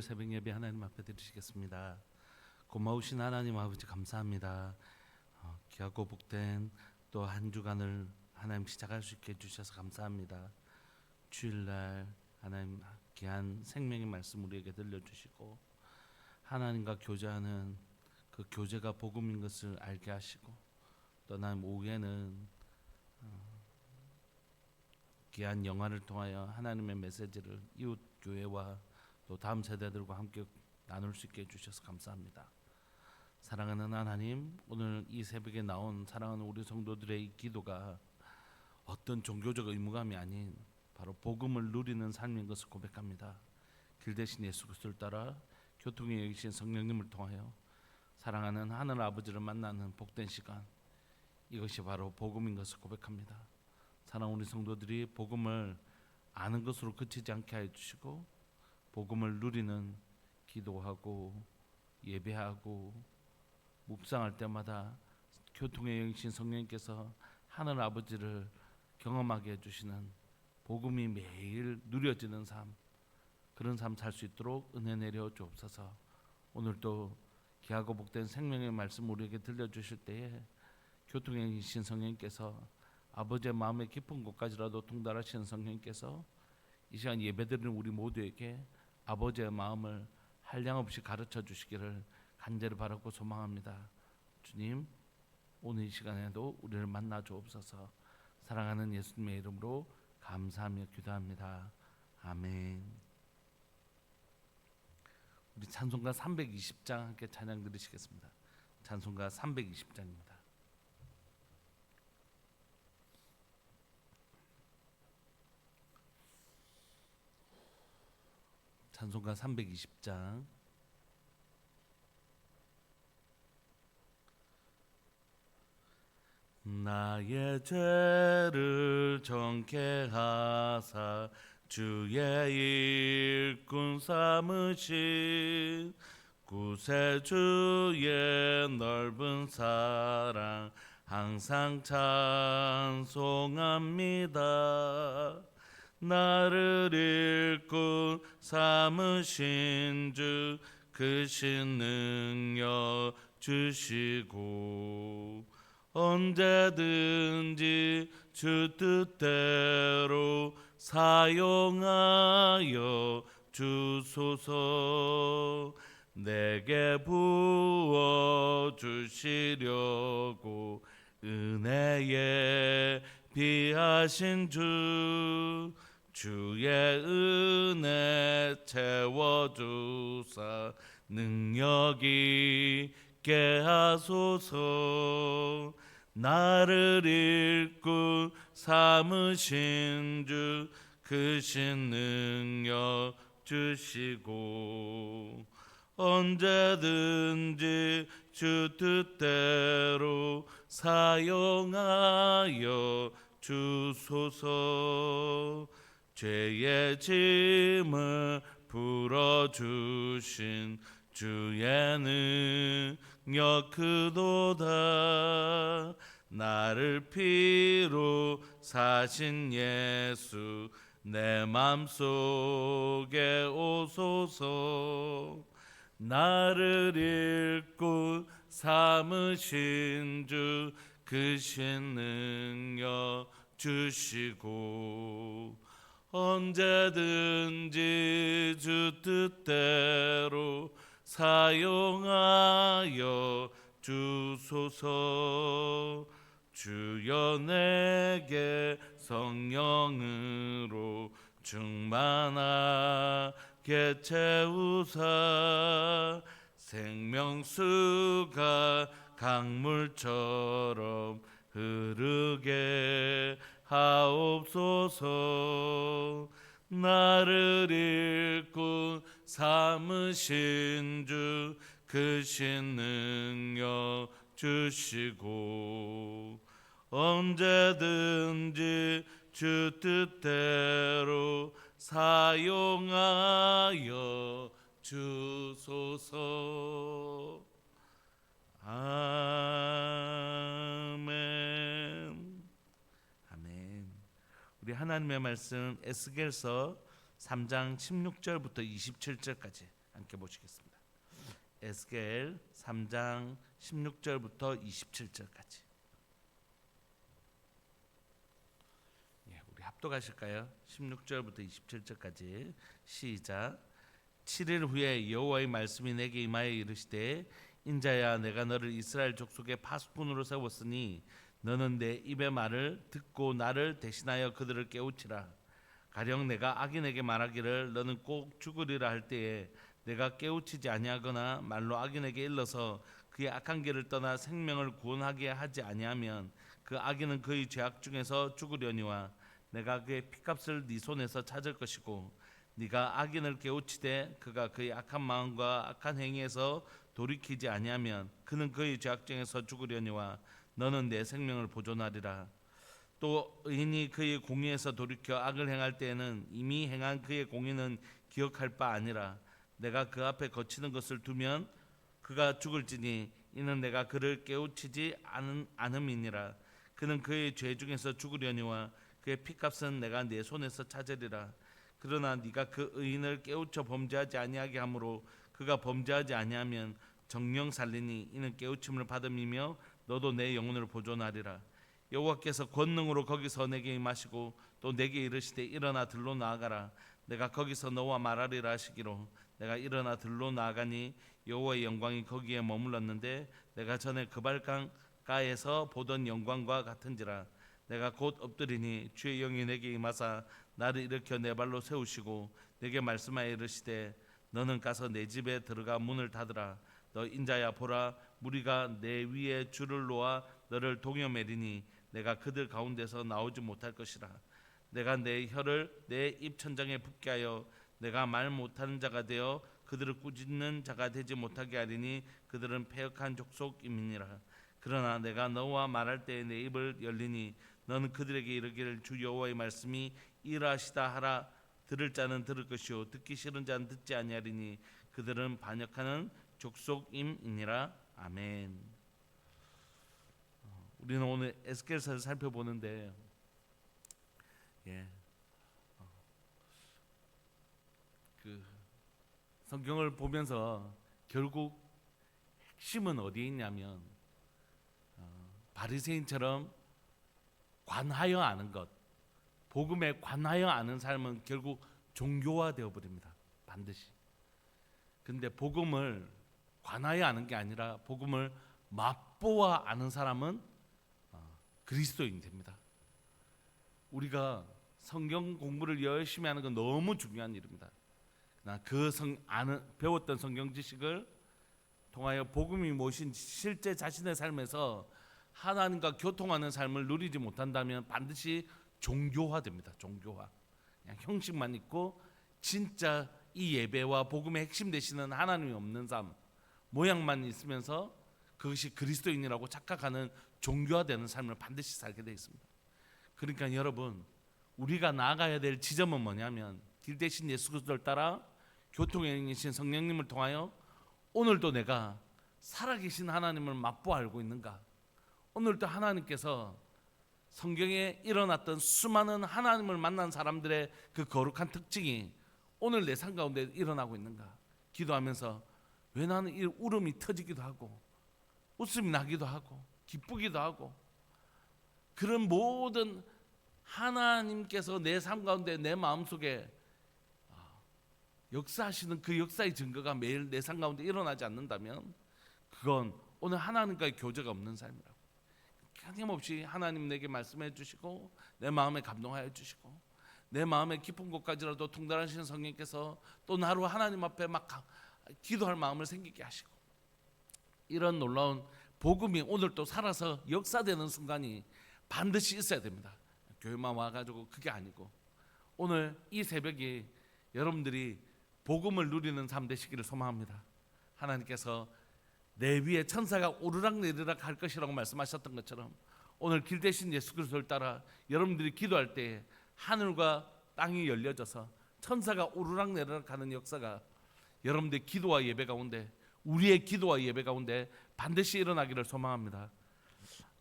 오늘 새벽 예배 하나님 앞에 드리시겠습니다. 고마우신 하나님 아버지 감사합니다. 귀하고 복된 또 한 주간을 하나님 시작할 수 있게 해주셔서 감사합니다. 주일날 하나님 귀한 생명의 말씀 우리에게 들려주시고 하나님과 교제하는 그 교제가 복음인 것을 알게 하시고 또 하나님 오후에는 귀한 영화를 통하여 하나님의 메시지를 이웃 교회와 또 다음 세대들과 함께 나눌 수 있게 해주셔서 감사합니다. 사랑하는 하나님, 오늘 이 새벽에 나온 사랑하는 우리 성도들의 이 기도가 어떤 종교적 의무감이 아닌 바로 복음을 누리는 삶인 것을 고백합니다. 길 대신 예수 그리스도를 따라 교통에 여기신 성령님을 통하여 사랑하는 하늘 아버지를 만나는 복된 시간, 이것이 바로 복음인 것을 고백합니다. 사랑하는 우리 성도들이 복음을 아는 것으로 그치지 않게 하여 주시고 복음을 누리는 기도하고 예배하고 묵상할 때마다 교통의 영이신 성령님께서 하늘 아버지를 경험하게 해주시는 복음이 매일 누려지는 삶, 그런 삶 살 수 있도록 은혜 내려 주옵소서. 오늘도 귀하고 복된 생명의 말씀 우리에게 들려주실 때에 교통의 영이신 성령님께서 아버지의 마음의 깊은 곳까지라도 통달하시는 성령님께서 이 시간 예배드리는 우리 모두에게 아버지의 마음을 한량없이 가르쳐 주시기를 간절히 바라고 소망합니다. 주님, 오늘 이 시간에도 우리를 만나 주옵소서. 사랑하는 예수님의 이름으로 감사하며 기도합니다. 아멘. 우리 찬송가 320장 함께 찬양 드리시겠습니다. 찬송가 320장입니다. 찬송가 320장. 나의 죄를 정케 하사 주의 일꾼 삼으신 구세주의 넓은 사랑 항상 찬송합니다. 나를 일꾼 삼으신 주 크신 능력 주시고 언제든지 주 뜻대로 사용하여 주소서. 내게 부어 주시려고 은혜에 비하신 주, 주의 은혜 채워주사 능력이 있게 하소서. 나를 일꾼 삼으신 주 크신 능력 주시고 언제든지 주 뜻대로 사용하여 주소서. 죄의 짐을 풀어주신 주의 능력 크도다. 나를 피로 사신 예수 내 맘속에 오소서. 나를 일꾼 삼으신 주 크신 능력 주시고 언제든지 주 뜻대로 사용하여 주소서. 주여 내게 성령으로 충만하게 채우사 생명수가 강물처럼 흐르게 하옵소서. 나를 일꾼 삼으신 주 크신 능력 주시고 언제든지 주 뜻대로 사용하여 주소서. 아멘. 아멘. 우리 하나님의 말씀 에스겔서 3장 16절부터 27절까지 함께 보시겠습니다. 에스겔 3장 16절부터 27절까지. 우리 합독하실까요? 16절부터 27절까지 시작. 7일 후에 여호와의 말씀이 내게 임하여 이르시되 인자야, 내가 너를 이스라엘 족속의 파수꾼으로 세웠으니 너는 내 입의 말을 듣고 나를 대신하여 그들을 깨우치라. 가령 내가 악인에게 말하기를 너는 꼭 죽으리라 할 때에 내가 깨우치지 아니하거나 말로 악인에게 일러서 그의 악한 길을 떠나 생명을 구원하게 하지 아니하면 그 악인은 그의 죄악 중에서 죽으려니와 내가 그의 피값을 네 손에서 찾을 것이고 네가 악인을 깨우치되 그가 그의 악한 마음과 악한 행위에서 돌이키지 아니하면 그는 그의 죄악 중에서 죽으려니와 너는 내 생명을 보존하리라. 또 의인이 그의 공의에서 돌이켜 악을 행할 때에는 이미 행한 그의 공의는 기억할 바 아니라 내가 그 앞에 거치는 것을 두면 그가 죽을지니 이는 내가 그를 깨우치지 않음이니라. 그는 그의 죄 중에서 죽으려니와 그의 피값은 내가 내 손에서 찾으리라. 그러나 네가 그 의인을 깨우쳐 범죄하지 아니하게 하므로 그가 범죄하지 아니하면 정령 살리니 이는 깨우침을 받음이며 너도 내 영혼을 보존하리라. 여호와께서 권능으로 거기서 내게 임하시고 또 내게 이르시되 일어나 들로 나아가라. 내가 거기서 너와 말하리라 하시기로 내가 일어나 들로 나아가니 여호와의 영광이 거기에 머물렀는데 내가 전에 그발강가에서 보던 영광과 같은지라. 내가 곧 엎드리니 주의 영이 내게 임하사 나를 일으켜 내 발로 세우시고 내게 말씀하여 이르시되 너는 가서 내 집에 들어가 문을 닫으라. 너 인자야, 보라 무리가 내 위에 줄을 놓아 너를 동여매리니 내가 그들 가운데서 나오지 못할 것이라. 내가 내 혀를 내 입천장에 붙게 하여 내가 말 못하는 자가 되어 그들을 꾸짖는 자가 되지 못하게 하리니 그들은 패역한 족속임이니라. 그러나 내가 너와 말할 때에 내 입을 열리니 너는 그들에게 이르기를 주 여호와의 말씀이 이러하시다 하라. 들을 자는 들을 것이요 듣기 싫은 자는 듣지 아니하리니 그들은 반역하는 족속임이니라. 아멘. 우리는 오늘 에스겔서를 살펴보는데 그 성경을 보면서 결국 핵심은 어디에 있냐면 바리새인처럼 관하여 아는 것, 복음에 관하여 아는 삶은 결국 종교화되어 버립니다. 반드시. 근데 복음을 관하여 아는 게 아니라 복음을 맛보아 아는 사람은 그리스도인이 됩니다. 우리가 성경 공부를 열심히 하는 건 너무 중요한 일입니다. 배웠던 성경 지식을 통하여 복음이 무엇인지 실제 자신의 삶에서 하나님과 교통하는 삶을 누리지 못한다면 반드시 종교화됩니다. 종교화. 그냥 형식만 있고 진짜 이 예배와 복음의 핵심 되시는 하나님이 없는 삶, 모양만 있으면서 그것이 그리스도인이라고 착각하는 종교화되는 삶을 반드시 살게 되어 있습니다. 그러니까 여러분, 우리가 나아가야 될 지점은 뭐냐면 길 대신 예수 그리스도를 따라 교통행이신 성령님을 통하여 오늘도 내가 살아계신 하나님을 맛보아 알고 있는가? 오늘도 하나님께서 성경에 일어났던 수많은 하나님을 만난 사람들의 그 거룩한 특징이 오늘 내 삶 가운데 일어나고 있는가? 기도하면서 왜 나는 이 울음이 터지기도 하고 웃음이 나기도 하고 기쁘기도 하고 그런 모든 하나님께서 내 삶 가운데 내 마음속에 역사하시는 그 역사의 증거가 매일 내 삶 가운데 일어나지 않는다면 그건 오늘 하나님과의 교제가 없는 삶이라고. 끊임없이 하나님 내게 말씀해 주시고 내 마음에 감동하여 주시고 내 마음의 깊은 곳까지라도 통달하시는 성령께서 또 나로 하나님 앞에 막 기도할 마음을 생기게 하시고 이런 놀라운 복음이 오늘 또 살아서 역사되는 순간이 반드시 있어야 됩니다. 교회만 와가지고 그게 아니고 오늘 이 새벽이 여러분들이 복음을 누리는 삶 되시기를 소망합니다. 하나님께서 내 위에 천사가 오르락내리락 할 것이라고 말씀하셨던 것처럼 오늘 길 대신 예수 그리스도를 따라 여러분들이 기도할 때 하늘과 땅이 열려져서 천사가 오르락내리락 하는 역사가 여러분들의 기도와 예배 가운데 우리의 기도와 예배 가운데 반드시 일어나기를 소망합니다.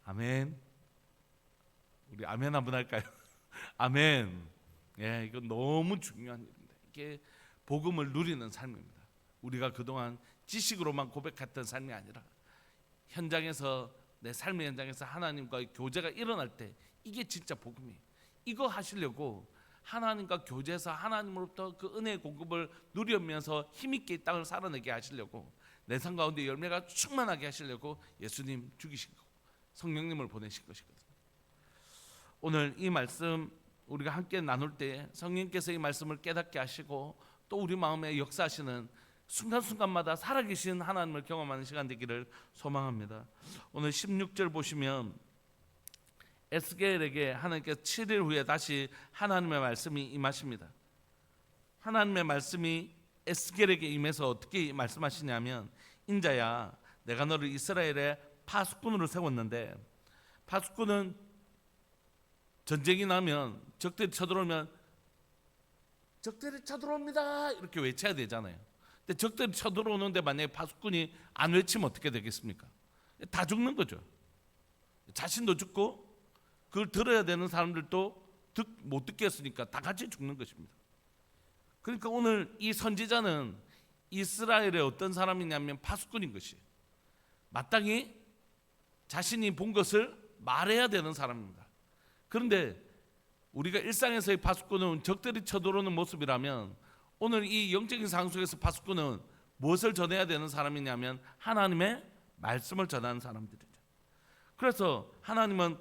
아멘. 우리 아멘 한번 할까요? 아멘. 이건 너무 중요한 일입니다. 이게 복음을 누리는 삶입니다. 우리가 그동안 지식으로만 고백했던 삶이 아니라 현장에서, 내 삶의 현장에서 하나님과의 교제가 일어날 때 이게 진짜 복음이에요. 이거 하시려고 하나님과 교제해서 하나님으로부터 그 은혜의 공급을 누리면서 힘있게 이 땅을 살아내게 하시려고, 내 삶 가운데 열매가 충만하게 하시려고 예수님 죽이신 거고 성령님을 보내신 것이거든요. 오늘 이 말씀 우리가 함께 나눌 때 성령께서 이 말씀을 깨닫게 하시고 또 우리 마음에 역사하시는 순간순간마다 살아계신 하나님을 경험하는 시간 되기를 소망합니다. 오늘 16절 보시면 에스겔에게 하나님께서 7일 후에 다시 하나님의 말씀이 임하십니다. 하나님의 말씀이 에스겔에게 임해서 어떻게 말씀하시냐면, 인자야, 내가 너를 이스라엘의 파수꾼으로 세웠는데, 파수꾼은 전쟁이 나면, 적들이 쳐들어오면 적들이 쳐들어옵니다 이렇게 외쳐야 되잖아요. 근데 적들이 쳐들어오는데 만약에 파수꾼이 안 외치면 어떻게 되겠습니까? 다 죽는 거죠. 자신도 죽고 그걸 들어야 되는 사람들도 못 듣겠으니까 다 같이 죽는 것입니다. 그러니까 오늘 이 선지자는 이스라엘의 어떤 사람이냐면 파수꾼인 것이, 마땅히 자신이 본 것을 말해야 되는 사람입니다. 그런데 우리가 일상에서의 파수꾼은 적들이 쳐들어오는 모습이라면, 오늘 이 영적인 상황 속에서 파수꾼은 무엇을 전해야 되는 사람이냐면 하나님의 말씀을 전하는 사람들이죠. 그래서 하나님은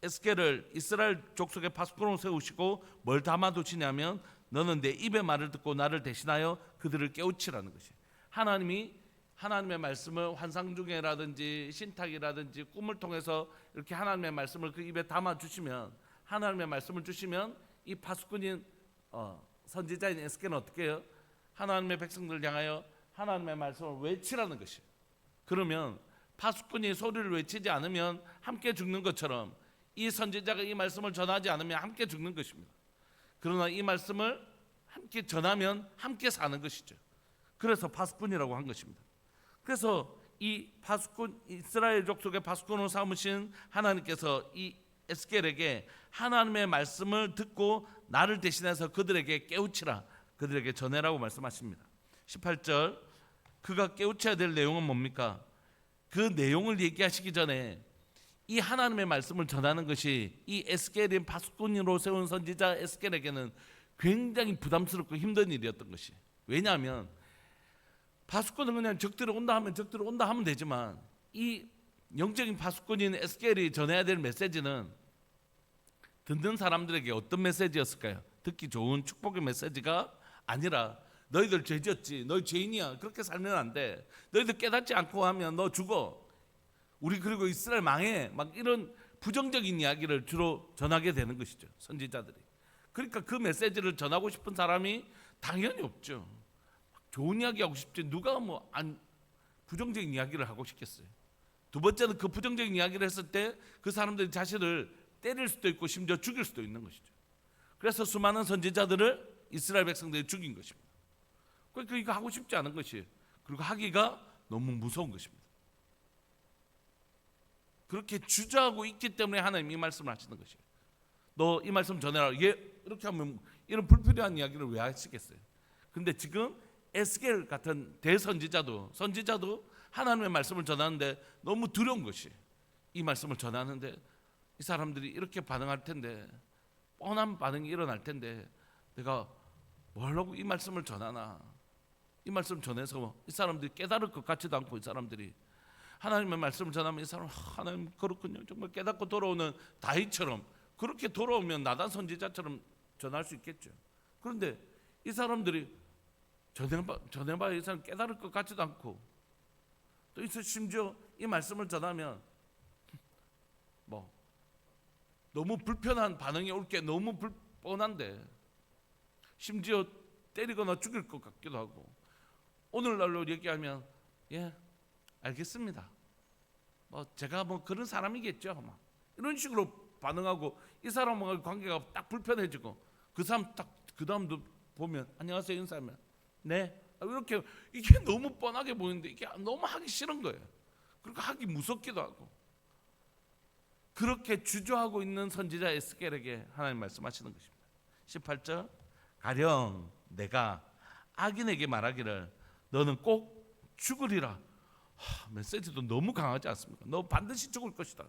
에스겔을 이스라엘 족속의 파수꾼으로 세우시고 뭘 담아두시냐면, 너는 내 입의 말을 듣고 나를 대신하여 그들을 깨우치라는 것이, 하나님이 하나님의 말씀을 환상 중에라든지 신탁이라든지 꿈을 통해서 이렇게 하나님의 말씀을 그 입에 담아주시면, 하나님의 말씀을 주시면 이 파수꾼인 선지자인 에스겔은 어떻게 해요? 하나님의 백성들을 향하여 하나님의 말씀을 외치라는 것이에요. 그러면 파수꾼이 소리를 외치지 않으면 함께 죽는 것처럼 이 선지자가 이 말씀을 전하지 않으면 함께 죽는 것입니다. 그러나 이 말씀을 함께 전하면 함께 사는 것이죠. 그래서 파수꾼이라고 한 것입니다. 그래서 이 파수꾼, 이스라엘 족속의 파수꾼으로 삼으신 하나님께서 이 에스겔에게 하나님의 말씀을 듣고 나를 대신해서 그들에게 깨우치라, 그들에게 전해라고 말씀하십니다. 18절, 그가 깨우쳐야 될 내용은 뭡니까? 그 내용을 얘기하시기 전에 이 하나님의 말씀을 전하는 것이 이 에스겔인 파수꾼으로 세운 선지자 에스겔에게는 굉장히 부담스럽고 힘든 일이었던 것이, 왜냐하면 파수꾼은 그냥 적들이 온다 하면 적들이 온다 하면 되지만, 이 영적인 파수꾼인 에스겔이 전해야 될 메시지는 듣는 사람들에게 어떤 메시지였을까요? 듣기 좋은 축복의 메시지가 아니라, 너희들 죄졌지, 너희 죄인이야, 그렇게 살면 안 돼, 너희들 깨닫지 않고 하면 너 죽어, 우리 그리고 이스라엘 망해, 막 이런 부정적인 이야기를 주로 전하게 되는 것이죠, 선지자들이. 그러니까 그 메시지를 전하고 싶은 사람이 당연히 없죠. 좋은 이야기 하고 싶지, 누가 부정적인 이야기를 하고 싶겠어요. 두 번째는 그 부정적인 이야기를 했을 때 그 사람들이 자신을 때릴 수도 있고 심지어 죽일 수도 있는 것이죠. 그래서 수많은 선지자들을 이스라엘 백성들이 죽인 것입니다. 그러니까 이거 하고 싶지 않은 것이에요. 그리고 하기가 너무 무서운 것입니다. 그렇게 주저하고 있기 때문에 하나님이 이 말씀을 하시는 것이에요. 너 이 말씀 전해라. 이렇게 하면 이런 불필요한 이야기를 왜 하시겠어요? 근데 지금 에스겔 같은 대선지자도 하나님의 말씀을 전하는데 너무 두려운 것이, 이 말씀을 전하는데 이 사람들이 이렇게 반응할 텐데, 뻔한 반응이 일어날 텐데 내가 뭐라고 이 말씀을 전하나, 이 말씀 전해서 이 사람들이 깨달을 것 같지도 않고, 이 사람들이 하나님의 말씀을 전하면 이 사람 하나님 그렇군요, 정말 깨닫고 돌아오는 다윗처럼 그렇게 돌아오면 나단 선지자처럼 전할 수 있겠죠. 그런데 이 사람들이 전해봐야 이 사람 깨달을 것 같지도 않고, 또 심지어 이 말씀을 전하면 너무 불편한 반응이 올 게 너무 뻔한데, 심지어 때리거나 죽일 것 같기도 하고, 오늘날로 얘기하면 알겠습니다, 제가 그런 사람이겠죠, 이런 식으로 반응하고, 이 사람과 관계가 딱 불편해지고, 그 사람 딱 그 다음도 보면 안녕하세요 인사하면 네, 이렇게, 이게 너무 뻔하게 보이는데 이게 너무 하기 싫은 거예요. 그리고 하기 무섭기도 하고, 그렇게 주저하고 있는 선지자 에스겔에게 하나님 말씀하시는 것입니다. 18절, 가령 내가 악인에게 말하기를 너는 꼭 죽으리라. 메시지도 너무 강하지 않습니까? 너 반드시 죽을 것이다.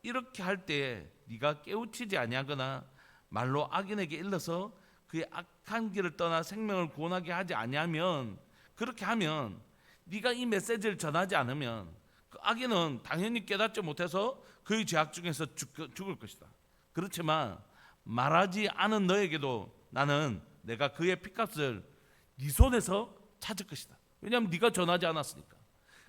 이렇게 할 때에 네가 깨우치지 아니하거나 말로 악인에게 일러서 그의 악한 길을 떠나 생명을 구원하게 하지 아니하면, 그렇게 하면 네가 이 메시지를 전하지 않으면 그 악인은 당연히 깨닫지 못해서 그의 죄악 중에서 죽을 것이다. 그렇지만 말하지 않은 너에게도 나는 내가 그의 핏값을 네 손에서 찾을 것이다. 왜냐하면 네가 전하지 않았으니까.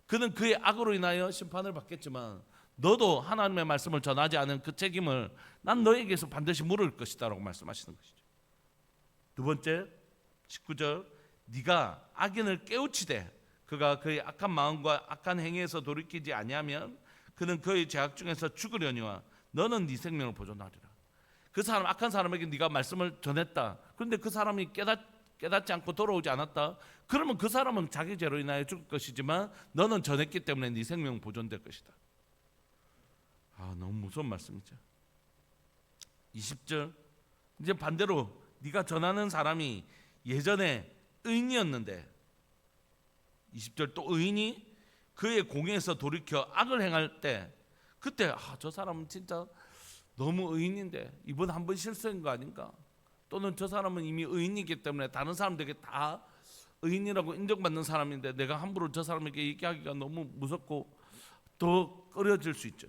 그는 그의 악으로 인하여 심판을 받겠지만 너도 하나님의 말씀을 전하지 않은 그 책임을 난 너에게서 반드시 물을 것이다 라고 말씀하시는 것이죠. 두 번째 19절, 네가 악인을 깨우치되 그가 그의 악한 마음과 악한 행위에서 돌이키지 아니하면 그는 그의 죄악 중에서 죽으려니와 너는 네 생명을 보존하리라. 그 사람, 악한 사람에게 네가 말씀을 전했다. 그런데 그 사람이 깨닫지 않고 돌아오지 않았다. 그러면 그 사람은 자기 죄로 인하여 죽을 것이지만 너는 전했기 때문에 네 생명은 보존될 것이다. 너무 무서운 말씀이죠. 20절, 이제 반대로 네가 전하는 사람이 예전에 의인이었는데 20절, 또 의인이 그의 공의에서 돌이켜 악을 행할 때 그때 저 사람은 진짜 너무 의인인데 이번 한 번 실수한 거 아닌가, 또는 저 사람은 이미 의인이기 때문에 다른 사람들에게 다 의인이라고 인정받는 사람인데 내가 함부로 저 사람에게 얘기하기가 너무 무섭고 더 꺼려질 수 있죠.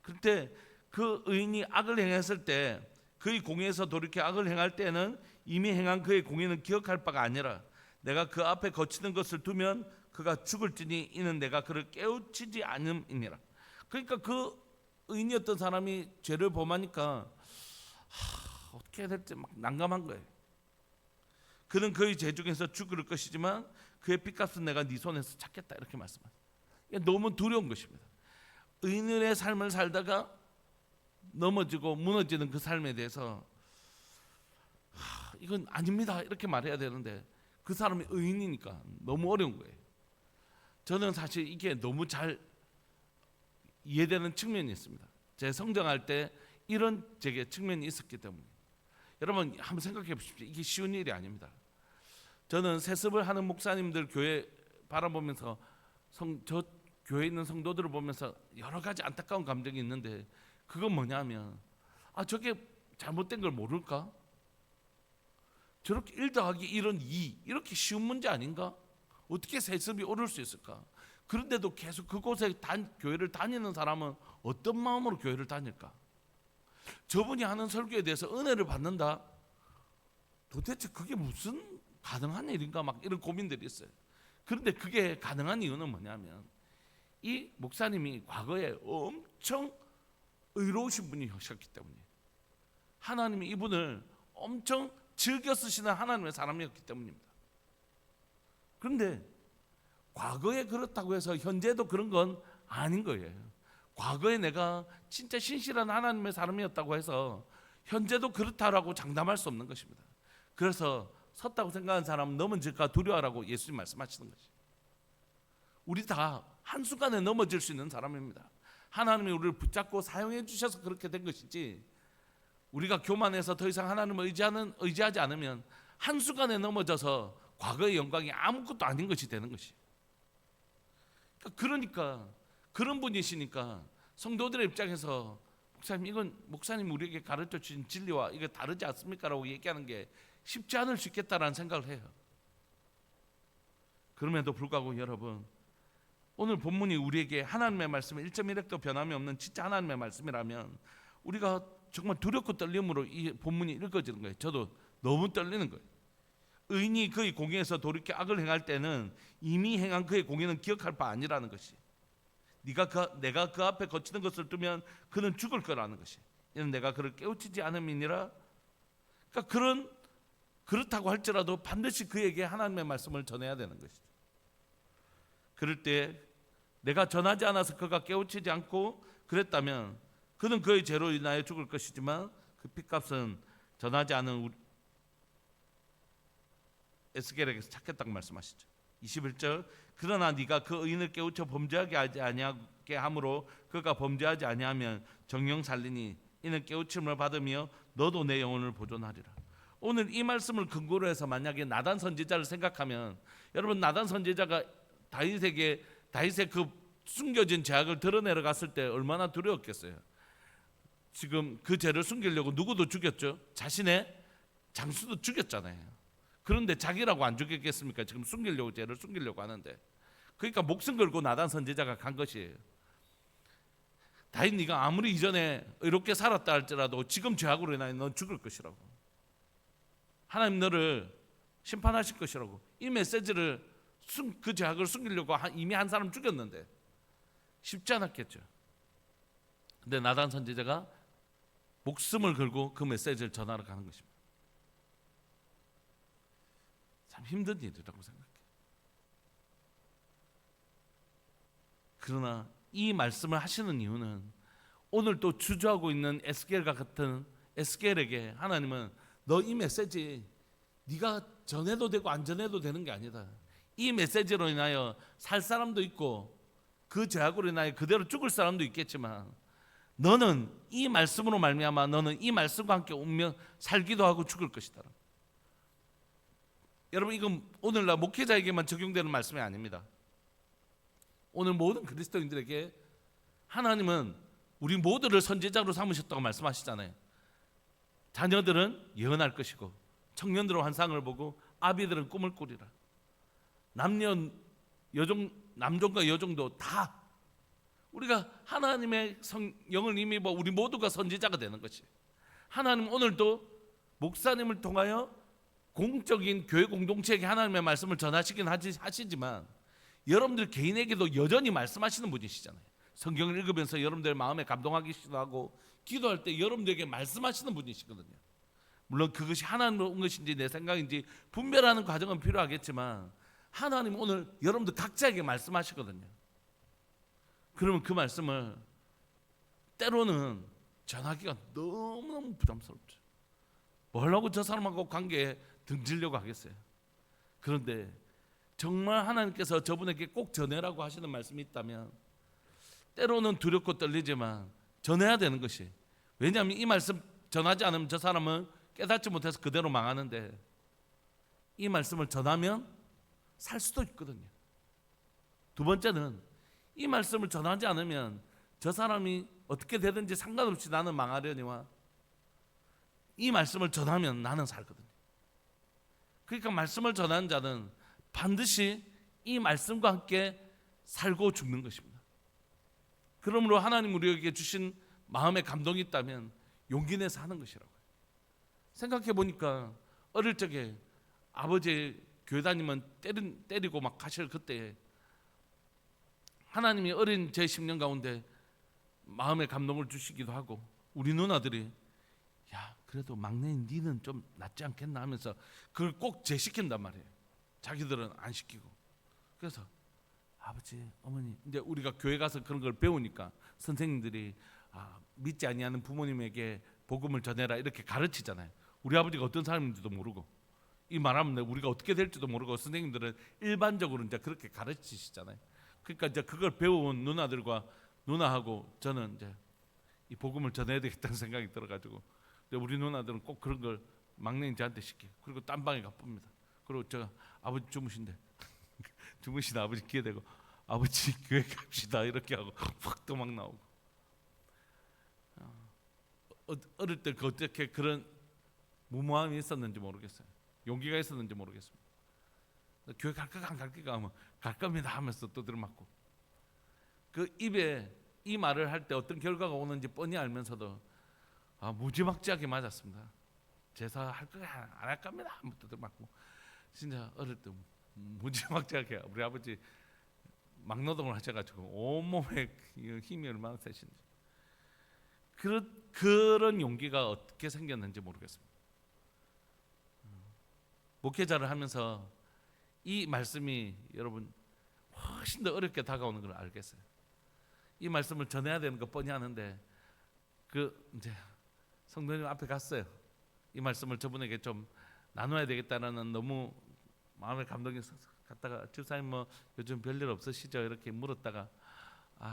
그때 그 의인이 악을 행했을 때 그의 공의에서 돌이켜 악을 행할 때는 이미 행한 그의 공의는 기억할 바가 아니라 내가 그 앞에 거치는 것을 두면 그가 죽을지니 이는 내가 그를 깨우치지 않음이니라. 그러니까 그 의인이었던 사람이 죄를 범하니까 어떻게 해야 될지 막 난감한 거예요. 그는 그의 죄 중에서 죽을 것이지만 그의 핏값은 내가 네 손에서 찾겠다, 이렇게 말씀합니다. 너무 두려운 것입니다. 의인의 삶을 살다가 넘어지고 무너지는 그 삶에 대해서 이건 아닙니다 이렇게 말해야 되는데 그 사람이 의인이니까 너무 어려운 거예요. 저는 사실 이게 너무 잘 이해되는 측면이 있습니다. 제 성장할 때 이런 제게 측면이 있었기 때문에. 여러분 한번 생각해 보십시오. 이게 쉬운 일이 아닙니다. 저는 세습을 하는 목사님들 교회 바라보면서 저 교회에 있는 성도들을 보면서 여러 가지 안타까운 감정이 있는데, 그건 뭐냐면 저게 잘못된 걸 모를까? 저렇게 1 더하기 1은 2 이렇게 쉬운 문제 아닌가? 어떻게 세습이 오를 수 있을까? 그런데도 계속 그곳에 교회를 다니는 사람은 어떤 마음으로 교회를 다닐까? 저분이 하는 설교에 대해서 은혜를 받는다? 도대체 그게 무슨 가능한 일인가? 막 이런 고민들이 있어요. 그런데 그게 가능한 이유는 뭐냐면 이 목사님이 과거에 엄청 의로우신 분이셨기 때문에, 하나님이 이분을 엄청 즐겨 쓰시는 하나님의 사람이었기 때문입니다. 그런데 과거에 그렇다고 해서 현재도 그런 건 아닌 거예요. 과거에 내가 진짜 신실한 하나님의 사람이었다고 해서 현재도 그렇다라고 장담할 수 없는 것입니다. 그래서 섰다고 생각하는 사람은 넘어질까 두려워하라고 예수님 말씀하시는 것이죠. 우리 다 한순간에 넘어질 수 있는 사람입니다. 하나님이 우리를 붙잡고 사용해 주셔서 그렇게 된 것이지, 우리가 교만해서 더 이상 하나님을 의지하지 않으면 한순간에 넘어져서 과거의 영광이 아무것도 아닌 것이 되는 것이에요. 그러니까 그런 분이시니까 성도들의 입장에서 목사님, 이건 목사님 우리에게 가르쳐 주신 진리와 이게 다르지 않습니까? 라고 얘기하는 게 쉽지 않을 수 있겠다라는 생각을 해요. 그럼에도 불구하고 여러분, 오늘 본문이 우리에게 하나님의 말씀이 1.1획도 변함이 없는 진짜 하나님의 말씀이라면 우리가 정말 두렵고 떨림으로 이 본문이 읽어지는 거예요. 저도 너무 떨리는 거예요. 의인이 그의 공의에서 돌이켜 악을 행할 때는 이미 행한 그의 공의는 기억할 바 아니라는 것이, 내가 그 앞에 거치는 것을 두면 그는 죽을 거라는 것이, 이는 내가 그를 깨우치지 않음이니라. 그러니까 그렇다고 할지라도 반드시 그에게 하나님의 말씀을 전해야 되는 것이죠. 그럴 때 내가 전하지 않아서 그가 깨우치지 않고 그랬다면 그는 그의 죄로 인하여 죽을 것이지만 그 핏값은 전하지 않은 에스겔에게서 찾겠다고 말씀하시죠. 21절, 그러나 네가 그 의인을 깨우쳐 범죄하게 하지 아니하게 함으로 그가 범죄하지 아니하면 정령 살리니 이는 깨우침을 받으며 너도 내 영혼을 보존하리라. 오늘 이 말씀을 근거로 해서 만약에 나단 선지자를 생각하면 여러분 나단 선지자가 다윗의 그 숨겨진 죄악을 드러내러 갔을 때 얼마나 두려웠겠어요. 지금 그 죄를 숨기려고 누구도 죽였죠. 자신의 장수도 죽였잖아요. 그런데 자기라고 안 죽였겠습니까? 지금 죄를 숨기려고 하는데. 그러니까 목숨 걸고 나단 선지자가 간 것이에요. 다윗 네가 아무리 이전에 이렇게 살았다 할지라도 지금 죄악으로 인하여 넌 죽을 것이라고. 하나님 너를 심판하실 것이라고. 이 메시지를 그 죄악을 숨기려고 이미 한 사람 죽였는데 쉽지 않았겠죠. 근데 나단 선지자가 목숨을 걸고 그 메시지를 전하러 가는 것입니다. 참 힘든 일이라고 생각해요. 그러나 이 말씀을 하시는 이유는 오늘 또 주저하고 있는 에스겔과 같은 에스겔에게 하나님은 너 이 메시지 네가 전해도 되고 안 전해도 되는 게 아니다. 이 메시지로 인하여 살 사람도 있고 그 죄악으로 인하여 그대로 죽을 사람도 있겠지만 너는 이 말씀으로 말미암아 너는 이 말씀과 함께 운명 살기도 하고 죽을 것이다. 여러분 이건 오늘날 목회자에게만 적용되는 말씀이 아닙니다. 오늘 모든 그리스도인들에게 하나님은 우리 모두를 선지자로 삼으셨다고 말씀하시잖아요. 자녀들은 예언할 것이고 청년들은 환상을 보고 아비들은 꿈을 꾸리라. 남종과 여종도 다 우리가 하나님의 영을 힘입어 우리 모두가 선지자가 되는 것이. 하나님 오늘도 목사님을 통하여 공적인 교회 공동체에게 하나님의 말씀을 전하시긴 하시지만 여러분들 개인에게도 여전히 말씀하시는 분이시잖아요. 성경을 읽으면서 여러분들 마음에 감동하기도 하고 기도할 때 여러분들에게 말씀하시는 분이시거든요. 물론 그것이 하나님으로 온 것인지 내 생각인지 분별하는 과정은 필요하겠지만 하나님 오늘 여러분들 각자에게 말씀하시거든요. 그러면 그 말씀을 때로는 전하기가 너무너무 부담스럽죠. 뭐라고 저 사람하고 관계에 등지려고 하겠어요. 그런데 정말 하나님께서 저분에게 꼭 전해라고 하시는 말씀이 있다면 때로는 두렵고 떨리지만 전해야 되는 것이. 왜냐하면 이 말씀 전하지 않으면 저 사람은 깨닫지 못해서 그대로 망하는데 이 말씀을 전하면 살 수도 있거든요. 두 번째는 이 말씀을 전하지 않으면 저 사람이 어떻게 되든지 상관없이 나는 망하려니와 이 말씀을 전하면 나는 살거든요. 그러니까 말씀을 전하는 자는 반드시 이 말씀과 함께 살고 죽는 것입니다. 그러므로 하나님 우리에게 주신 마음의 감동이 있다면 용기 내서 하는 것이라고요. 생각해 보니까 어릴 적에 아버지 교회 다니면 때리고 막 가실 그때 하나님이 어린 제 10년 가운데 마음의 감동을 주시기도 하고 우리 누나들이 야 그래도 막내인 니는 좀 낫지 않겠나 하면서 그걸 꼭 제시킨단 말이에요. 자기들은 안 시키고. 그래서 아버지 어머니 이제 우리가 교회 가서 그런 걸 배우니까 선생님들이 믿지 아니하는 부모님에게 복음을 전해라 이렇게 가르치잖아요. 우리 아버지가 어떤 사람인지도 모르고 이 말하면 우리가 어떻게 될지도 모르고 선생님들은 일반적으로 이제 그렇게 가르치시잖아요. 그러니까 이제 그걸 배운 누나하고 저는 이제 이 복음을 전해야 되겠다는 생각이 들어가지고 우리 누나들은 꼭 그런 걸 막내인 저한테 시켜요. 그리고 딴 방에 가봅니다. 그리고 저 아버지 주무신데 주무시다 아버지 기회되고 아버지 교회 갑시다 이렇게 하고 확 또 막 나오고. 어릴 때 어떻게 그런 무모함이 있었는지 모르겠어요. 용기가 있었는지 모르겠습니다. 교회 갈까 안 갈까 하면 갈 겁니다 하면서 또 들어맞고 그 입에 이 말을 할 때 어떤 결과가 오는지 뻔히 알면서도 무지막지하게 맞았습니다. 제사 할 거야 안 할 겁니다 하면 또 들어맞고 진짜 어릴 때 무지막지하게 우리 아버지 막노동을 하셔가지고 온몸에 힘이 얼마나 세신지 그런 용기가 어떻게 생겼는지 모르겠습니다. 목회자를 하면서 이 말씀이 여러분 훨씬 더 어렵게 다가오는 걸 알겠어요. 이 말씀을 전해야 되는 거 뻔히 아는데 이제 성도님 앞에 갔어요. 이 말씀을 저분에게 좀 나눠야 되겠다는 너무 마음에 감동이 있어서 갔다가 집사님 뭐 요즘 별일 없으시죠? 이렇게 물었다가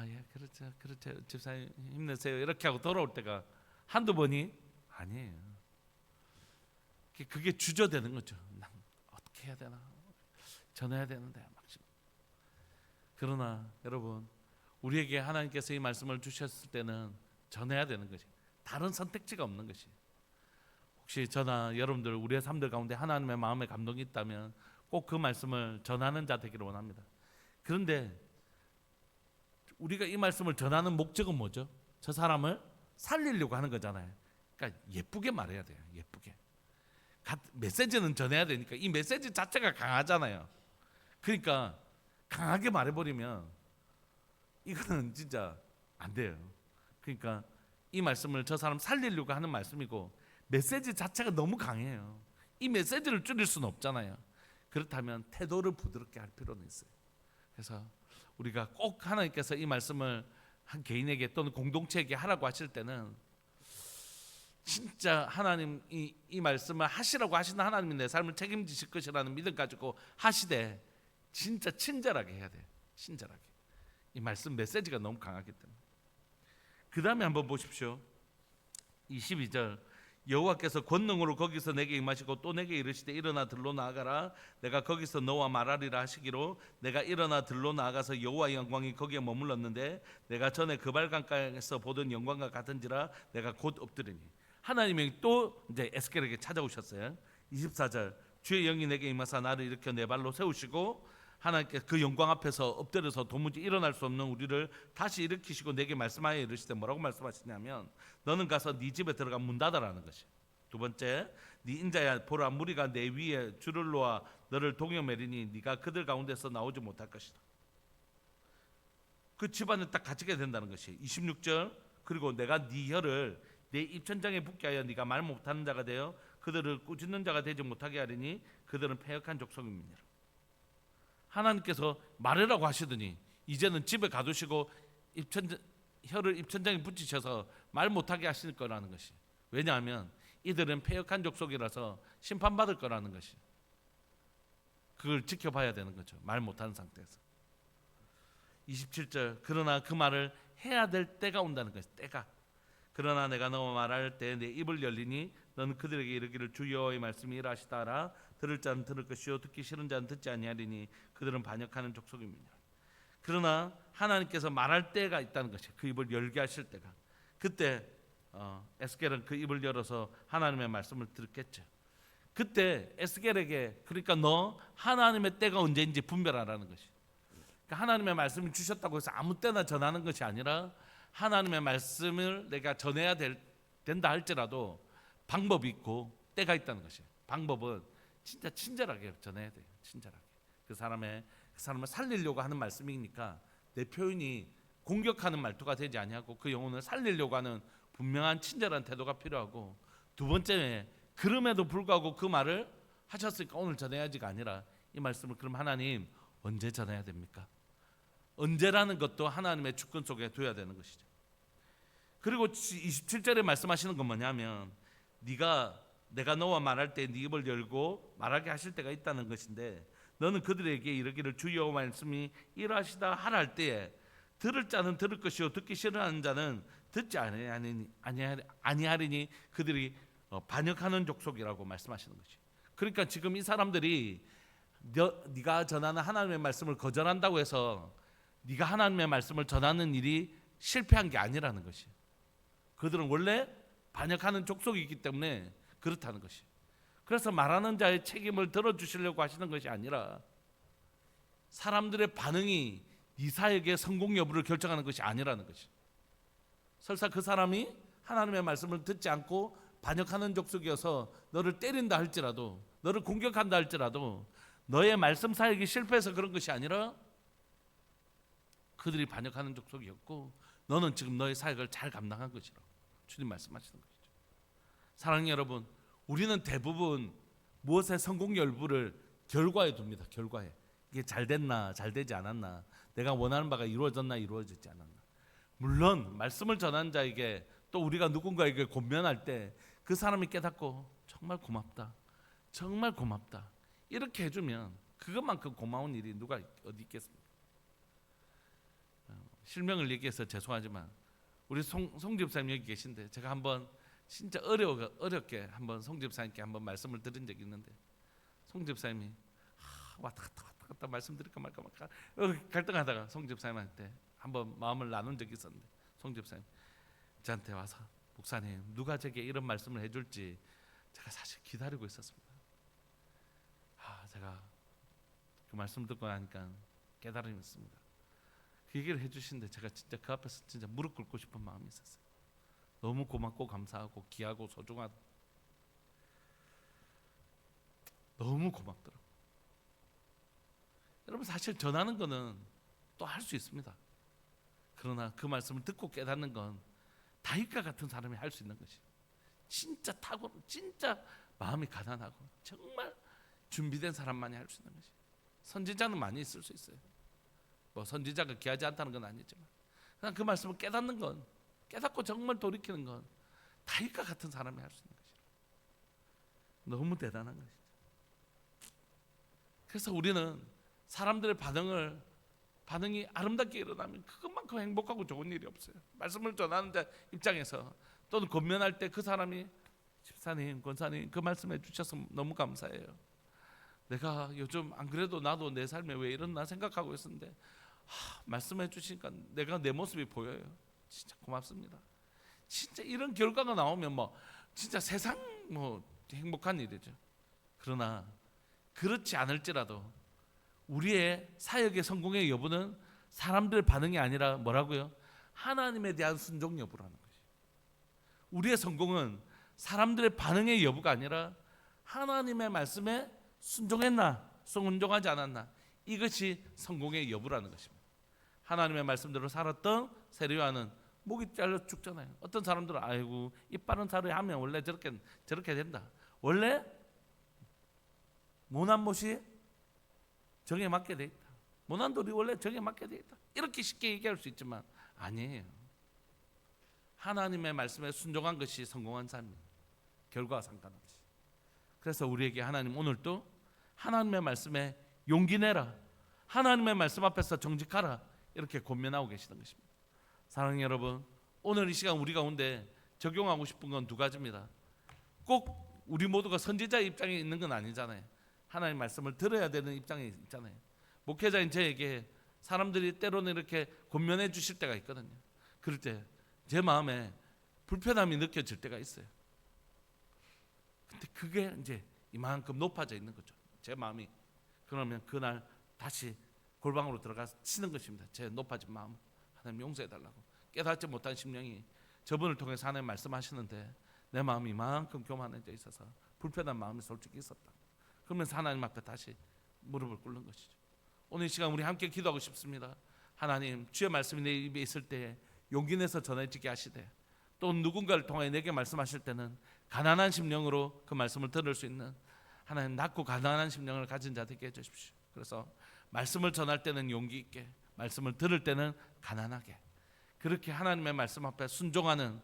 예 그렇죠 집사님 힘내세요 이렇게 하고 돌아올 때가 한두 번이 아니에요. 그게 주저되는 거죠. 난 어떻게 해야 되나? 전해야 되는데 막. 그러나 여러분, 우리에게 하나님께서 이 말씀을 주셨을 때는 전해야 되는 것이, 다른 선택지가 없는 것이. 혹시 저나 여러분들 우리의 삶들 가운데 하나님의 마음에 감동이 있다면 꼭 그 말씀을 전하는 자 되기를 원합니다. 그런데 우리가 이 말씀을 전하는 목적은 뭐죠? 저 사람을 살리려고 하는 거잖아요. 그러니까 예쁘게 말해야 돼요. 예쁘게. 메시지는 전해야 되니까 이 메시지 자체가 강하잖아요. 그러니까 강하게 말해버리면 이거는 진짜 안 돼요. 그러니까 이 말씀을 저 사람 살리려고 하는 말씀이고, 메시지 자체가 너무 강해요. 이 메시지를 줄일 수는 없잖아요. 그렇다면 태도를 부드럽게 할 필요는 있어요. 그래서 우리가 꼭 하나님께서 이 말씀을 한 개인에게 또는 공동체에게 하라고 하실 때는 진짜 하나님 이 말씀을 하시라고 하시는 하나님이 내 삶을 책임지실 것이라는 믿음 가지고 하시되 진짜 친절하게 해야 돼요. 친절하게. 이 말씀 메시지가 너무 강하기 때문에. 그 다음에 한번 보십시오. 22절, 여호와께서 권능으로 거기서 내게 임하시고 또 내게 이르시되 일어나 들로 나아가라. 내가 거기서 너와 말하리라 하시기로 내가 일어나 들로 나아가서 여호와의 영광이 거기에 머물렀는데 내가 전에 그발강가에서 보던 영광과 같은지라 내가 곧 엎드리니. 하나님이 또 이제 에스겔에게 찾아오셨어요. 24절, 주의 영이 내게 임하사 나를 일으켜 내 발로 세우시고 하나님께 그 영광 앞에서 엎드려서 도무지 일어날 수 없는 우리를 다시 일으키시고 내게 말씀하여 이르시되, 뭐라고 말씀하시냐면 너는 가서 네 집에 들어가 문 닫아라는 것이. 두 번째, 네 인자야 보라, 무리가 내 위에 줄을 놓아 너를 동여매리니 네가 그들 가운데서 나오지 못할 것이다. 그 집안을 딱 갇히게 된다는 것이. 26절, 그리고 내가 네 혀를 내 입천장에 붙게 하여 네가 말 못하는 자가 되어 그들을 꾸짖는 자가 되지 못하게 하리니 그들은 패역한 족속입니다. 하나님께서 말하라고 하시더니 이제는 집에 가두시고 혀를 입천장에 붙이셔서 말 못하게 하실 거라는 것이. 왜냐하면 이들은 패역한 족속이라서 심판받을 거라는 것이. 그걸 지켜봐야 되는 거죠. 말 못하는 상태에서. 27절, 그러나 그 말을 해야 될 때가 온다는 것이. 때가. 그러나 내가 너와 말할 때 내 입을 열리니 너는 그들에게 이르기를 주 여호와의 말씀이 이러하시다 하라. 들을 자는 들을 것이요 듣기 싫은 자는 듣지 아니하리니 그들은 반역하는 족속입니다. 그러나 하나님께서 말할 때가 있다는 것이. 그 입을 열게 하실 때가. 그때 에스겔은 그 입을 열어서 하나님의 말씀을 듣겠죠. 그때 에스겔에게, 그러니까 너 하나님의 때가 언제인지 분별하라는 것이. 그러니까 하나님의 말씀을 주셨다고 해서 아무 때나 전하는 것이 아니라 하나님의 말씀을 내가 전해야 된다 할지라도 방법이 있고 때가 있다는 것이에요. 방법은 진짜 친절하게 전해야 돼요. 친절하게. 그 사람을 살리려고 하는 말씀이니까 내 표현이 공격하는 말투가 되지 아니하고 그 영혼을 살리려고 하는 분명한 친절한 태도가 필요하고, 두 번째는 그럼에도 불구하고 그 말을 하셨으니까 오늘 전해야지가 아니라 이 말씀을 그럼 하나님 언제 전해야 됩니까? 언제라는 것도 하나님의 주권 속에 둬야 되는 것이죠. 그리고 27절에 말씀하시는 건 뭐냐면 내가 너와 말할 때 네 입을 열고 말하게 하실 때가 있다는 것인데, 너는 그들에게 이르기를 주 여호와의 말씀이 이러하시다 하라 할 때에 들을 자는 들을 것이요 듣기 싫어하는 자는 듣지 아니하리니 그들이 반역하는 족속이라고 말씀하시는 것이. 그러니까 지금 이 사람들이 네가 전하는 하나님의 말씀을 거절한다고 해서 네가 하나님의 말씀을 전하는 일이 실패한 게 아니라는 것이. 그들은 원래 반역하는 족속이기 때문에 그렇다는 것이. 그래서 말하는 자의 책임을 들어주시려고 하시는 것이 아니라 사람들의 반응이 네 사역의 성공 여부를 결정하는 것이 아니라는 것이. 설사 그 사람이 하나님의 말씀을 듣지 않고 반역하는 족속이어서 너를 때린다 할지라도, 너를 공격한다 할지라도 너의 말씀 사역이 실패해서 그런 것이 아니라 그들이 반역하는 족속이었고 너는 지금 너의 사역을 잘 감당한 것이라고 주님 말씀하시는 것이죠. 사랑하는 여러분, 우리는 대부분 무엇의 성공 여부를 결과에 둡니다. 결과에. 이게 잘 됐나 잘 되지 않았나, 내가 원하는 바가 이루어졌나 이루어지지 않았나. 물론 말씀을 전하는 자에게 또 우리가 누군가에게 권면할 때 그 사람이 깨닫고 정말 고맙다, 정말 고맙다 이렇게 해주면 그것만큼 고마운 일이 누가 어디 있겠습니까? 실명을 얘기해서 죄송하지만 우리 송 집사님 여기 계신데 제가 한번 진짜 어렵게 한번 송 집사님께 한번 말씀을 드린 적이 있는데 송 집사님이 왔다 갔다 말씀드릴까 말까 갈등하다가 송 집사님한테 한번 마음을 나눈 적이 있었는데 송 집사님 저한테 와서 목사님 누가 제게 이런 말씀을 해줄지 제가 사실 기다리고 있었습니다. 제가 그 말씀 듣고 나니까 깨달음이 있습니다. 그 얘기를 해주시는데 제가 진짜 그 앞에서 진짜 무릎 꿇고 싶은 마음이 있었어요. 너무 고맙고 감사하고 귀하고 소중하다. 너무 고맙더라고요. 여러분 사실 전하는 거는 또 할 수 있습니다. 그러나 그 말씀을 듣고 깨닫는 건 다윗과 같은 사람이 할 수 있는 것이 진짜 진짜 마음이 가난하고 정말 준비된 사람만이 할 수 있는 것이. 선지자는 많이 있을 수 있어요. 뭐 선지자가 귀하지 않다는 건 아니지만 그냥 그 말씀을 깨닫는 건 깨닫고 정말 돌이키는 건 다윗과 같은 사람이 할 수 있는 것이라. 너무 대단한 것이죠. 그래서 우리는 사람들의 반응이 아름답게 일어나면 그것만큼 행복하고 좋은 일이 없어요. 말씀을 전하는 자 입장에서 또는 권면할 때 그 사람이 집사님, 권사님 그 말씀해 주셔서 너무 감사해요. 내가 요즘 안 그래도 나도 내 삶에 왜 이러나 생각하고 있었는데 말씀해 주시니까 내가 내 모습이 보여요. 진짜 고맙습니다. 진짜 이런 결과가 나오면 뭐 진짜 세상 뭐 행복한 일이죠. 그러나 그렇지 않을지라도 우리의 사역의 성공의 여부는 사람들의 반응이 아니라 뭐라고요? 하나님에 대한 순종 여부라는 것이. 우리의 성공은 사람들의 반응의 여부가 아니라 하나님의 말씀에 순종했나 순종하지 않았나, 이것이 성공의 여부라는 것입니다. 하나님의 말씀대로 살았던 세리와는 목이 잘려 죽잖아요. 어떤 사람들은 아이고 이빨은 사르이 하면 원래 저렇게 된다. 원래 모난 못이 정에 맞게 돼 있다. 모난 돌이 원래 정에 맞게 돼 있다. 이렇게 쉽게 얘기할 수 있지만 아니에요. 하나님의 말씀에 순종한 것이 성공한 삶입니다. 결과와 상관없이. 그래서 우리에게 하나님 오늘도 하나님의 말씀에 용기 내라, 하나님의 말씀 앞에서 정직하라, 이렇게 권면하고 계시는 것입니다. 사랑하는 여러분, 오늘 이 시간 우리 가운데 적용하고 싶은 건 두 가지입니다. 꼭 우리 모두가 선지자의 입장에 있는 건 아니잖아요. 하나님의 말씀을 들어야 되는 입장에 있잖아요. 목회자인 저에게 사람들이 때로는 이렇게 권면해 주실 때가 있거든요. 그럴 때 제 마음에 불편함이 느껴질 때가 있어요. 근데 그게 이제 이만큼 높아져 있는 거죠. 제 마음이. 그러면 그날 다시 골방으로 들어가서 치는 것입니다. 제 높아진 마음 하나님 용서해 달라고. 깨닫지 못한 심령이 저분을 통해서 하나님 말씀하시는데 내 마음이 이만큼 교만해져 있어서 불편한 마음이 솔직히 있었다. 그러면서 하나님 앞에 다시 무릎을 꿇는 것이죠. 오늘 이 시간 우리 함께 기도하고 싶습니다. 하나님, 주의 말씀이 내 입에 있을 때 용기 내서 전해지게 하시되, 또 누군가를 통해 내게 말씀하실 때는 가난한 심령으로 그 말씀을 들을 수 있는 하나님 낮고 가난한 심령을 가진 자 되게 해주십시오. 그래서 말씀을 전할 때는 용기 있게, 말씀을 들을 때는 가난하게, 그렇게 하나님의 말씀 앞에 순종하는,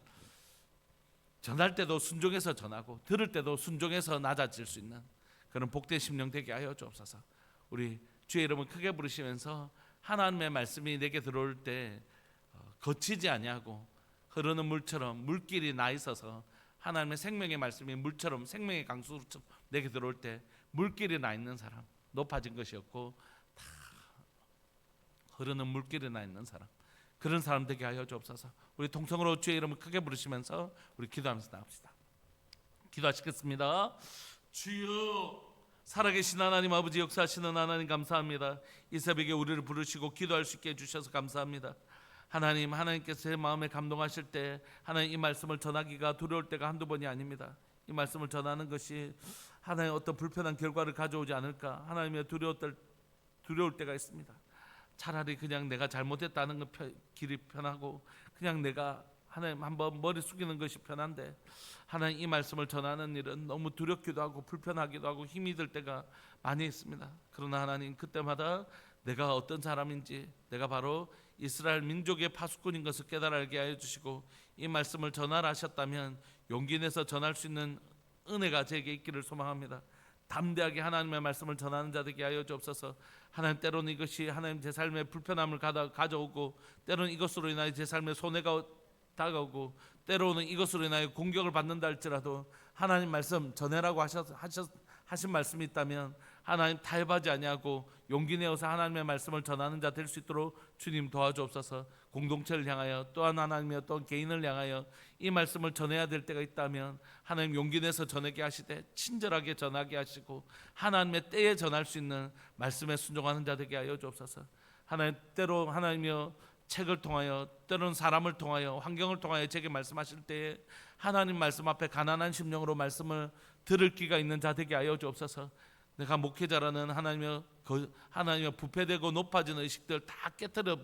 전할 때도 순종해서 전하고 들을 때도 순종해서 낮아질 수 있는 그런 복된 심령 되게 하여 주옵소서. 우리 주의 이름을 크게 부르시면서 하나님의 말씀이 내게 들어올 때 거치지 아니하고 흐르는 물처럼 물길이 나 있어서, 하나님의 생명의 말씀이 물처럼 생명의 강수처럼 내게 들어올 때 물길이 나 있는 사람, 높아진 것이 없고 다 흐르는 물길이 나 있는 사람, 그런 사람 되게 하여 주옵소서. 우리 통성으로 주의 이름을 크게 부르시면서 우리 기도하면서 나갑시다. 기도하시겠습니다. 주여, 살아계신 하나님 아버지, 역사하시는 하나님 감사합니다. 이 새벽에 우리를 부르시고 기도할 수 있게 해주셔서 감사합니다. 하나님, 하나님께서 제 마음에 감동하실 때 하나님 이 말씀을 전하기가 두려울 때가 한두 번이 아닙니다. 이 말씀을 전하는 것이 하나님 어떤 불편한 결과를 가져오지 않을까 하나님의 두려울 때가 있습니다. 차라리 그냥 내가 잘못했다는 길이 편하고 그냥 내가 하나님 한번 머리 숙이는 것이 편한데, 하나님 이 말씀을 전하는 일은 너무 두렵기도 하고 불편하기도 하고 힘이 들 때가 많이 있습니다. 그러나 하나님, 그때마다 내가 어떤 사람인지, 내가 바로 이스라엘 민족의 파수꾼인 것을 깨달게 하여 주시고, 이 말씀을 전하라 하셨다면 용기 내서 전할 수 있는 은혜가 제게 있기를 소망합니다. 담대하게 하나님의 말씀을 전하는 자 되게 하여 주옵소서. 하나님, 때로는 이것이 하나님 제 삶에 불편함을 가져오고, 때로는 이것으로 인하여 제 삶에 손해가 다가오고 때로는 이것으로 인하여 공격을 받는다 할지라도 하나님 말씀 전해라고 하신 말씀이 있다면 하나님 타협하지 아니하고 용기 내어서 하나님의 말씀을 전하는 자 될 수 있도록 주님 도와주옵소서. 공동체를 향하여 또한 하나님의 또한 개인을 향하여 이 말씀을 전해야 될 때가 있다면 하나님 용기 내서 전하게 하시되 친절하게 전하게 하시고 하나님의 때에 전할 수 있는 말씀에 순종하는 자 되게 하여 주옵소서. 하나님 때로 하나님이여 책을 통하여 때로는 사람을 통하여 환경을 통하여 제게 말씀하실 때에 하나님 말씀 앞에 가난한 심령으로 말씀을 들을 기가 있는 자 되게 하여 주옵소서. 내가 목회자라는 하나님의 부패되고 높아지는 의식들 다 깨뜨려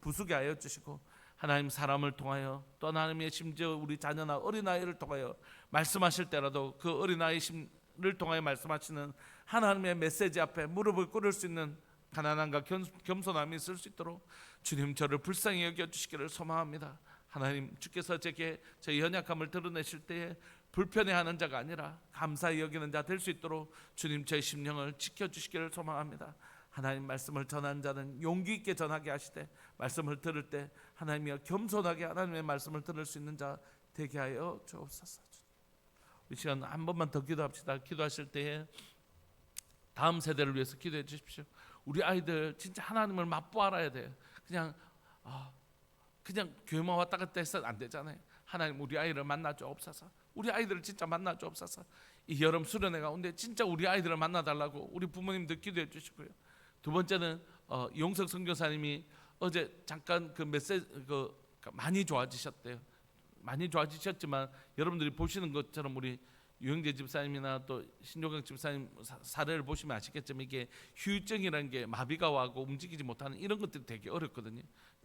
부수게 하여 주시고 하나님 사람을 통하여 또 하나님의 심지어 우리 자녀나 어린아이를 통하여 말씀하실 때라도 그 어린아이를 통하여 말씀하시는 하나님의 메시지 앞에 무릎을 꿇을 수 있는 가난함과 겸손함이 있을 수 있도록 주님 저를 불쌍히 여겨주시기를 소망합니다. 하나님 주께서 제게 제 연약함을 드러내실 때에 불편해하는 자가 아니라 감사히 여기는 자 될 수 있도록 주님 제 심령을 지켜주시기를 소망합니다. 하나님 말씀을 전하는 자는 용기 있게 전하게 하시되 말씀을 들을 때 하나님이여 겸손하게 하나님의 말씀을 들을 수 있는 자 되게 하여 주옵소서. 이 시간 한 번만 더 기도합시다. 기도하실 때에 다음 세대를 위해서 기도해 주십시오. 우리 아이들 진짜 하나님을 맛보 알아야 돼요. 그냥 교회만 왔다 갔다 해서는 안 되잖아요. 하나님 우리 아이를 만나 주옵소서. 우리 아이들을 진짜 만나 주옵소서. 이 여름 수련회 가운데 진짜 우리 아이들을 만나달라고 우리 부모님들 기도해 주시고요. 두 번째는 용석 선교사님이 어제 잠깐 그 메시지 많이 좋아지셨대요. 많이 좋아지셨지만 여러분들이 보시는 것처럼 우리 유영재 집사님이나 또 신조경 집사님 사례를 보시면 아시겠지만 이게 휴유증이라는 게 마비가 와고 움직이지 못하는 이런 것들이 되게 어렵거든요.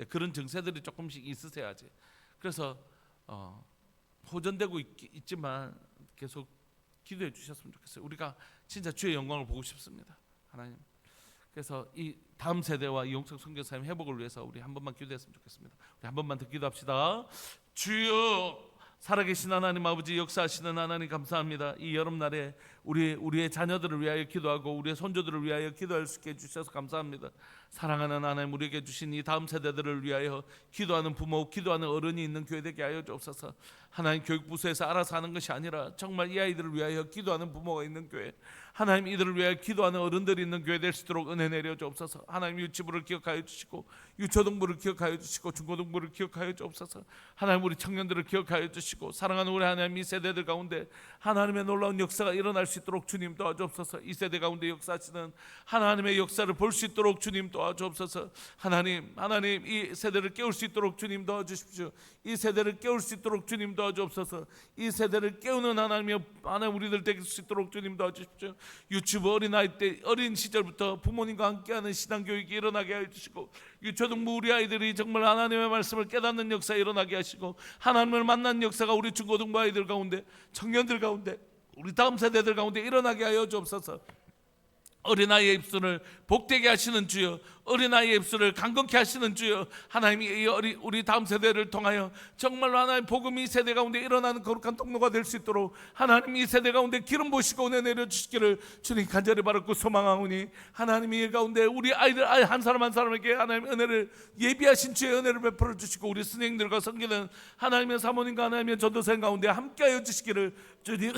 그런 증세들이 조금씩 있으셔야지. 그래서 호전되고 있지만 계속 기도해 주셨으면 좋겠어요. 우리가 진짜 주의 영광을 보고 싶습니다. 하나님. 그래서 이 다음 세대와 이용석 선교사님 회복을 위해서 우리 한 번만 기도했으면 좋겠습니다. 우리 한 번만 더 기도합시다. 주여 살아계신 하나님 아버지 역사하시는 하나님 감사합니다. 이 여름날에 우리의 자녀들을 위하여 기도하고 우리의 손주들을 위하여 기도할 수 있게 해주셔서 감사합니다. 사랑하는 하나님 우리에게 주신 이 다음 세대들을 위하여 기도하는 부모 기도하는 어른이 있는 교회 되게 하여 주옵소서. 하나님 교육부서에서 알아서 하는 것이 아니라 정말 이 아이들을 위하여 기도하는 부모가 있는 교회, 하나님 이들을 위하여 기도하는 어른들이 있는 교회 될 수 있도록 은혜 내려 주옵소서. 하나님 유치부를 기억하여 주시고 유초등부를 기억하여 주시고 중고등부를 기억하여 주옵소서. 하나님 우리 청년들을 기억하여 주시고 사랑하는 우리 하나님 이 세대들 가운데 하나님의 놀라운 역사가 일어날 수 있도록 주님 도와주옵소서. 이 세대 가운데 역사하시는 하나님의 역사를 볼 수 있도록 주님 도와주옵소서. 하나님 이 세대를 깨울 수 있도록 주님 도와주십시오. 이 세대를 깨울 수 있도록 주님 도와주옵소서. 이 세대를 깨우는 하나님 우리들 될 수 있도록 주님 도와주십시오. 유치부 어린아이 때 어린 시절부터 부모님과 함께하는 신앙교육이 일어나게 해주시고 유초등부 우리 아이들이 정말 하나님의 말씀을 깨닫는 역사 일어나게 하시고 하나님을 만난 역사가 우리 중고등부 아이들 가운데 청년들 가운데 우리 다음 세대들 가운데 일어나게 하여 주옵소서. 어린아이의 입술을 복되게 하시는 주여, 어린아이의 입술을 강건케 하시는 주여, 하나님이 우리 다음 세대를 통하여 정말로 하나님 복음이 세대 가운데 일어나는 거룩한 통로가 될 수 있도록 하나님 이 세대 가운데 기름 부으시고 은혜 내려주시기를 주님 간절히 바라고 소망하오니 하나님 이 가운데 우리 아이들 한 사람 한 사람에게 하나님 은혜를 예비하신 주의 은혜를 베풀어 주시고 우리 선생님들과 섬기는 하나님의 사모님과 하나님의 전도생 가운데 함께하여 주시기를 주님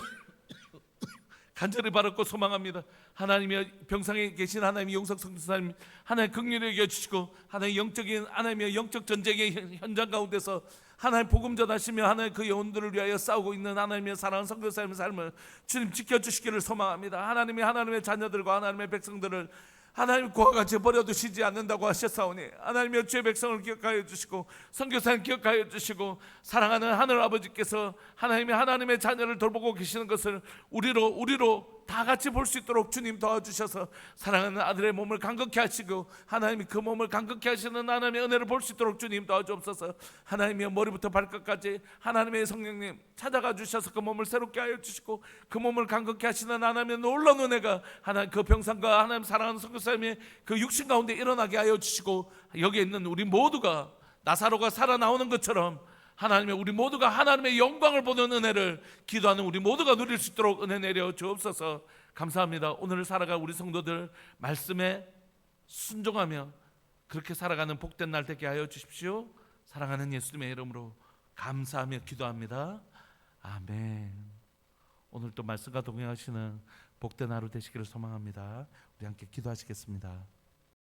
간절히 바랐고 소망합니다. 하나님의 병상에 계신 하나님의 용석 선교사님 하나님 긍휼히 여겨주시고 하나님 영적인 하나님의 영적 전쟁의 현장 가운데서 하나님 복음 전하시며 하나님 그 영혼들을 위하여 싸우고 있는 하나님의 사랑하는 선교사님의 삶을 주님 지켜주시기를 소망합니다. 하나님의 자녀들과 하나님의 백성들을 하나님 그와 같이 버려두시지 않는다고 하셨사오니 하나님의 주의 백성을 기억하여 주시고 선교사님 기억하여 주시고 사랑하는 하늘 아버지께서 하나님의 자녀를 돌보고 계시는 것을 우리로 다 같이 볼 수 있도록 주님 도와주셔서 사랑하는 아들의 몸을 강건케 하시고 하나님이 그 몸을 강건케 하시는 하나님의 은혜를 볼 수 있도록 주님 도와주옵소서. 하나님의 머리부터 발끝까지 하나님의 성령님 찾아가 주셔서 그 몸을 새롭게 하여 주시고 그 몸을 강건케 하시는 하나님의 놀라운 은혜가 하나님 그 병상과 하나님 사랑하는 선교사님의 그 육신 가운데 일어나게 하여 주시고 여기 있는 우리 모두가 나사로가 살아나오는 것처럼 하나님의 우리 모두가 하나님의 영광을 보는 은혜를 기도하는 우리 모두가 누릴 수 있도록 은혜 내려 주옵소서. 감사합니다. 오늘 살아갈 우리 성도들 말씀에 순종하며 그렇게 살아가는 복된 날 되게 하여 주십시오. 사랑하는 예수님의 이름으로 감사하며 기도합니다. 아멘. 오늘 또 말씀과 동행하시는 복된 하루 되시기를 소망합니다. 우리 함께 기도하시겠습니다.